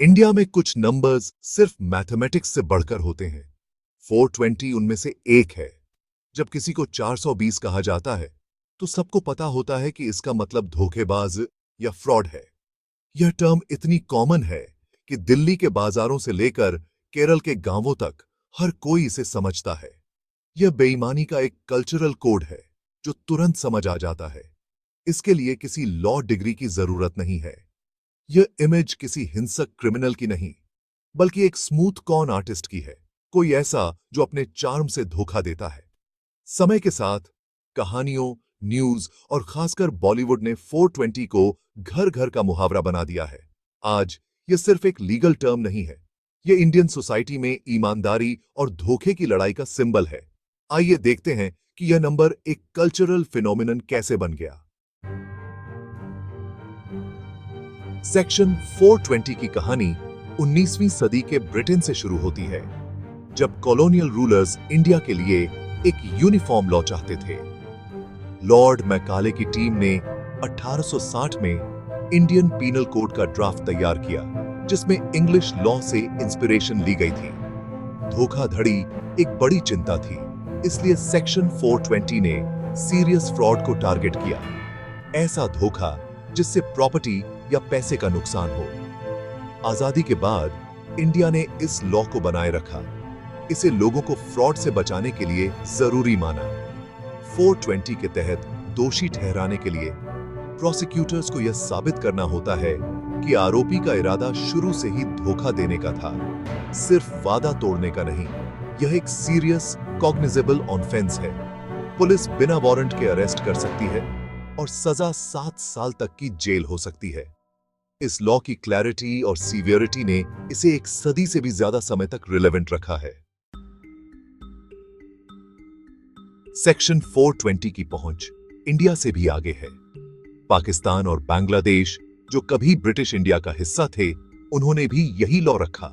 India में कुछ numbers सिर्फ मैथमेटिक्स से बढ़कर होते हैं। 420 उनमें से एक है। जब किसी को 420 कहा जाता है तो सबको पता होता है कि इसका मतलब धोखेबाज या फ्रॉड है। यह टर्म इतनी कॉमन है कि दिल्ली के बाजारों से लेकर केरल के गांवों तक हर कोई इसे समझता है। यह बेईमानी का एक कल्चरल कोड है जो तुरंत समझ आ जाता है। इसके लिए किसी लॉ डिग्री की जरूरत नहीं है। यह इमेज किसी हिंसक क्रिमिनल की नहीं, बल्कि एक स्मूथ कॉन आर्टिस्ट की है। कोई ऐसा जो अपने चार्म से धोखा देता है। समय के साथ कहानियों, न्यूज और खासकर बॉलीवुड ने 420 को घर घर का मुहावरा बना दिया है। आज यह सिर्फ एक लीगल टर्म नहीं है, यह इंडियन सोसाइटी में ईमानदारी और धोखे की लड़ाई का सिंबल है। आइए देखते हैं कि यह नंबर एक कल्चरल फिनोमिनन कैसे बन गया। सेक्शन 420 की कहानी 19वीं सदी के ब्रिटेन से शुरू होती है, जब कॉलोनियल रूलर्स इंडिया के लिए एक यूनिफॉर्म लॉ चाहते थे। लॉर्ड मैकाले की टीम ने 1860 में इंडियन पीनल कोड का ड्राफ्ट तैयार किया, जिसमें इंग्लिश लॉ से इंस्पिरेशन ली गई थी। धोखाधड़ी एक बड़ी चिंता थी, इसलिए सेक्शन 420 ने सीरियस फ्रॉड को टारगेट किया। ऐसा धोखा जिससे प्रॉपर्टी या पैसे का नुकसान हो। आजादी के बाद इंडिया ने इस लॉ को बनाए रखा। इसे लोगों को फ्रॉड से बचाने के लिए जरूरी माना। 420 के तहत दोषी ठहराने के लिए प्रोसिक्यूटर्स को यह साबित करना होता है कि आरोपी का इरादा शुरू से ही धोखा देने का था, सिर्फ वादा तोड़ने का नहीं। यह एक सीरियस कॉग्निजेबल ऑफेंस है। पुलिस बिना वारंट के अरेस्ट कर सकती है और सजा 7 साल तक की जेल हो सकती है। इस लॉ की क्लैरिटी और सीवियरिटी ने इसे एक सदी से भी ज्यादा समय तक रिलेवेंट रखा है। सेक्शन 420 की पहुंच इंडिया से भी आगे है। पाकिस्तान और बांग्लादेश, जो कभी ब्रिटिश इंडिया का हिस्सा थे, उन्होंने भी यही लॉ रखा।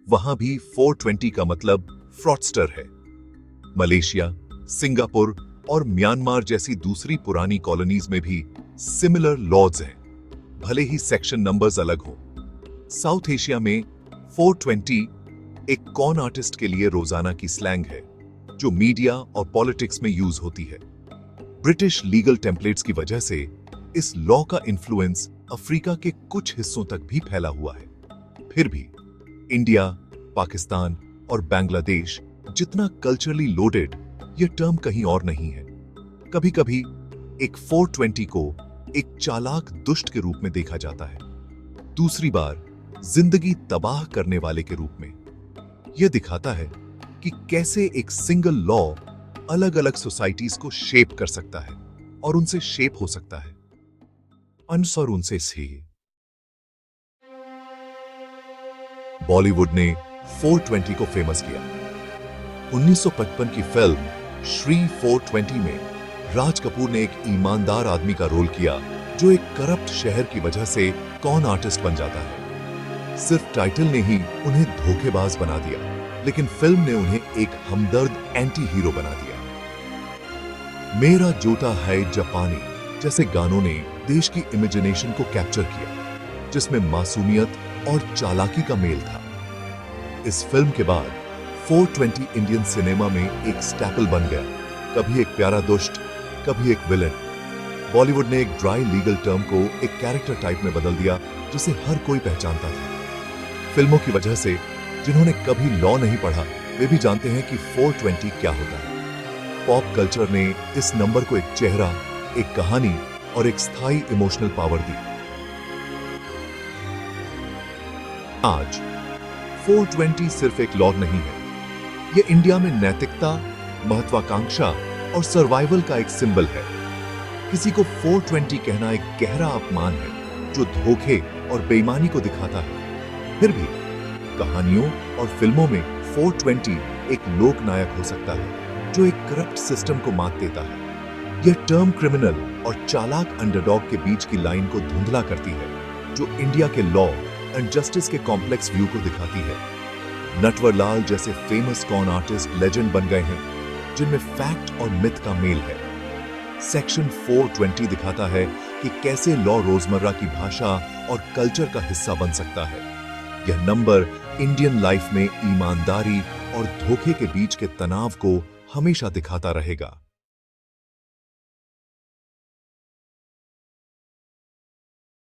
वहां भी 420 का मतलब फ्रॉडस्टर है। मलेशिया, सिंगापुर और म्यांमार जैसी दूसरी पुरानी कॉलोनीज में भी सिमिलर लॉज हैं, भले ही सेक्शन नंबर्स अलग हों। साउथ एशिया में 420 एक कॉन आर्टिस्ट के लिए रोजाना की स्लैंग है, जो मीडिया और पॉलिटिक्स में यूज होती है। ब्रिटिश लीगल टेम्पलेट्स की वजह से इस लॉ का इन्फ्लुएंस अफ्रीका के कुछ हिस्सों तक भी फैला हुआ है। फिर भी इंडिया, पाकिस्तान और बांग्लादेश जितना कल्चरली लोडेड, यह टर्म कहीं और नहीं है। कभी कभी एक 420 को एक चालाक दुष्ट के रूप में देखा जाता है, दूसरी बार जिंदगी तबाह करने वाले के रूप में। यह दिखाता है कि कैसे एक सिंगल लॉ अलग अलग सोसाइटीज को शेप कर सकता है और उनसे शेप हो सकता है, अंश और उनसे से। बॉलीवुड ने 420 को फेमस किया। 1955 की फिल्म श्री 420 में राज कपूर ने एक ईमानदार आदमी का रोल किया, जो एक करप्ट शहर की वजह से कॉन आर्टिस्ट बन जाता है। सिर्फ टाइटल ने ही उन्हें धोखेबाज बना दिया, लेकिन फिल्म ने उन्हें एक हमदर्द एंटी हीरो बना दिया। मेरा जूता है जापानी जैसे गानों ने देश की इमेजिनेशन को कैप्चर किया, जिसमें मासूमियत और चालाकी का मेल था। इस फिल्म के बाद 420 इंडियन सिनेमा में एक स्टैपल बन गया, कभी एक प्यारा दुष्ट, कभी एक विलेन। बॉलीवुड ने एक ड्राई लीगल टर्म को एक कैरेक्टर टाइप में बदल दिया, जिसे हर कोई पहचानता था। फिल्मों की वजह से जिन्होंने कभी लॉ नहीं पढ़ा, वे भी जानते हैं कि 420 क्या होता है। पॉप कल्चर ने इस नंबर को एक चेहरा, एक कहानी और एक स्थायी इमोशनल पावर दी। आज 420 सिर्फ एक लॉ नहीं है, यह इंडिया में नैतिकता, महत्वाकांक्षा और सर्वाइवल का एक सिंबल है। किसी को 420 कहना एक गहरा अपमान है, जो धोखे और बेईमानी को दिखाता है। फिर भी कहानियों और फिल्मों में 420 एक लोक नायक हो सकता है, जो एक करप्ट सिस्टम को मात देता है। यह टर्म क्रिमिनल और चालाक अंडरडॉग के बीच की लाइन को धुंधला करती है, जो इंडिया के लॉ एंड जस्टिस के कॉम्प्लेक्स व्यू को दिखाती है। नटवर लाल जैसे फेमस कॉन आर्टिस्ट लेजेंड बन गए हैं, जिनमें फैक्ट और मिथ का मेल है। सेक्शन 420 दिखाता है कि कैसे लॉ रोजमर्रा की भाषा और कल्चर का हिस्सा बन सकता है। यह नंबर इंडियन लाइफ में ईमानदारी और धोखे के बीच के तनाव को हमेशा दिखाता रहेगा।